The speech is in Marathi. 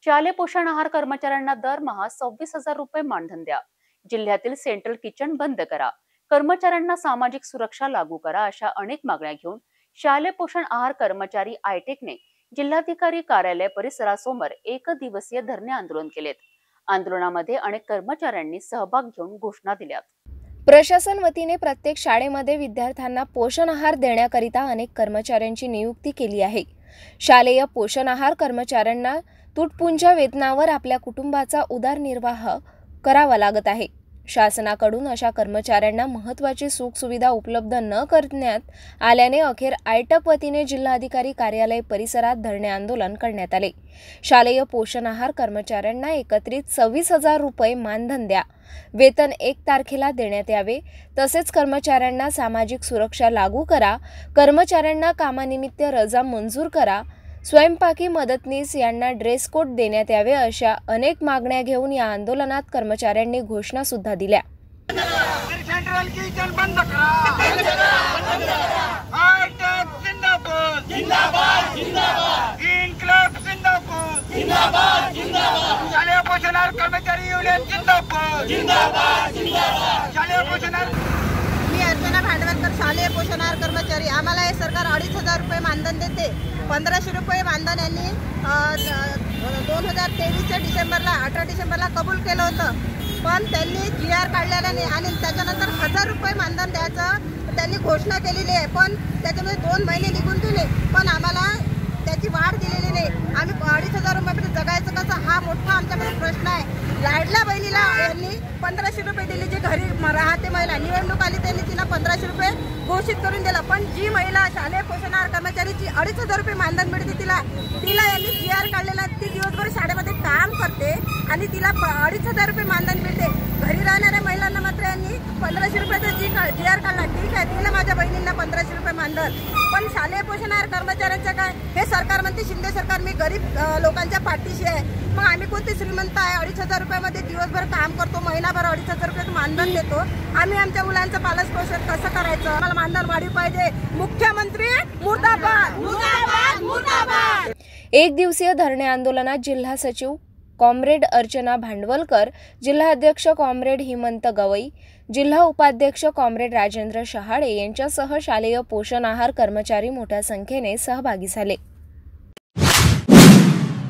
शालेय पोषण आहार कर्मचाऱ्यांना दरमहा 26,000 रुपये मानधन द्या. जिल्ह्यातील सेंट्रल किचन बंद करा. कर्मचाऱ्यांना सामाजिक सुरक्षा लागू करा. अशा अनेक मागण्या घेऊन शालेय पोषण आहार कर्मचारी आयटेकने जिल्हाधिकारी कार्यालय परिसरासमोर एक दिवसीय धरणे आंदोलन केलेत. आंदोलनामध्ये अनेक कर्मचाऱ्यांनी सहभाग घेऊन घोषणा दिल्यात. प्रशासन वतीने प्रत्येक शाळेमध्ये विद्यार्थ्यांना पोषण आहार देण्याकरिता अनेक कर्मचाऱ्यांची नियुक्ती केली आहे. शालेय पोषण आहार कर्मचाऱ्यांना तुटपुंज्या वेतनावर आपल्या कुटुंबाचा उदरनिर्वाह करावा लागत आहे. शासनाकडून अशा कर्मचाऱ्यांना महत्त्वाची सुखसुविधा उपलब्ध न करण्यात आल्याने अखेर आयटक वतीने जिल्हाधिकारी कार्यालय परिसरात धरणे आंदोलन करण्यात आले. शालेय पोषण आहार कर्मचाऱ्यांना एकत्रित 26,000 रुपये मानधन द्या. वेतन 1 तारखेला देण्यात यावे. तसेच कर्मचाऱ्यांना सामाजिक सुरक्षा लागू करा. कर्मचाऱ्यांना कामानिमित्त रजा मंजूर करा. स्वयंपाकी मदतनीस यांना ड्रेस कोड देण्यात यावे. अशा अनेक मागण्या घेऊन या आंदोलनात कर्मचाऱ्यांनी घोषणा सुद्धा दिल्या. सेंट्रल किचन बंद करा. आयटेक जिंदाबाद जिंदाबाद जिंदाबाद. इन्क्लाब जिंदाबाद जिंदाबाद जिंदाबाद. शालेय पोषण आहार कर्मचारी युनियन जिंदाबाद जिंदाबाद जिंदाबाद. शालेय पोषण मी अर्चना भांडवलकर, शालेय पोषण आहार कर्मचारी. आम्हाला हे सरकार 2,500 रुपये मानधन देते. 1,500 रुपये मानधन यांनी 2023च्या डिसेंबरला 18 डिसेंबरला कबूल केलं होतं. पण त्यांनी GR काढलेला नाही आणि त्याच्यानंतर 1,000 रुपये मानधन द्यायचं त्यांनी घोषणा केलेली आहे. पण त्याच्यामध्ये 2 महिने निघून गेले, पण आम्हाला त्याची वाढ दिलेली नाही. आम्ही 2,500 रुपयामध्ये जगायचं कसं, हा मोठा आमच्याकडे प्रश्न आहे. लाडल्या बहिणीला यांनी 1,500 रुपये दिले. जी घरी राहते महिला, निवडणूक आली त्यांनी तिला 1,500 रुपये घोषित करून दिला. पण जी महिला शालेय पोषण आहार कर्मचारीची 2,500 रुपये मानधन मिळते तिला यांनी GR काढलेला. ती दिवसभर शाळेमध्ये काम करते आणि तिला 2,500 रुपये मानधन मिळते. घरी राहणाऱ्या महिलांना मात्र यांनी 1,500 रुपयाचा GR काढला. ठीक आहे, तिला माझ्या बहिणींना 1,500 रुपये मानधन. पण शालेय पोषण आहार कर्मचाऱ्यांचं काय? हे सरकार म्हणते शिंदे सरकार मी गरीब लोकांच्या पाठीशी आहे. मग आम्ही कोणते श्रीमंत आहे? 2,500 रुपयामध्ये दिवसभर काम करतो, महिनाभर 2,500 रुपये मानधन देतो. आम्ही आमच्या मुलांचं पालनपोषण कसं करायचं? आम्हाला मानधन वाढीव पाहिजे. मुख्यमंत्री मुर्दाबाद मुर्दाबाद मुर्दाबाद. एक दिवसीय धरणे आंदोलनात जिल्हा सचिव कॉम्रेड अर्चना भांडवलकर, जिल्हा अध्यक्ष कॉम्रेड हिमंत गवई, जिल्हा उपाध्यक्ष कॉम्रेड राजेंद्र शहाळे यांच्यासह शालेय पोषण आहार कर्मचारी मोठ्या संख्येने सहभागी झाले.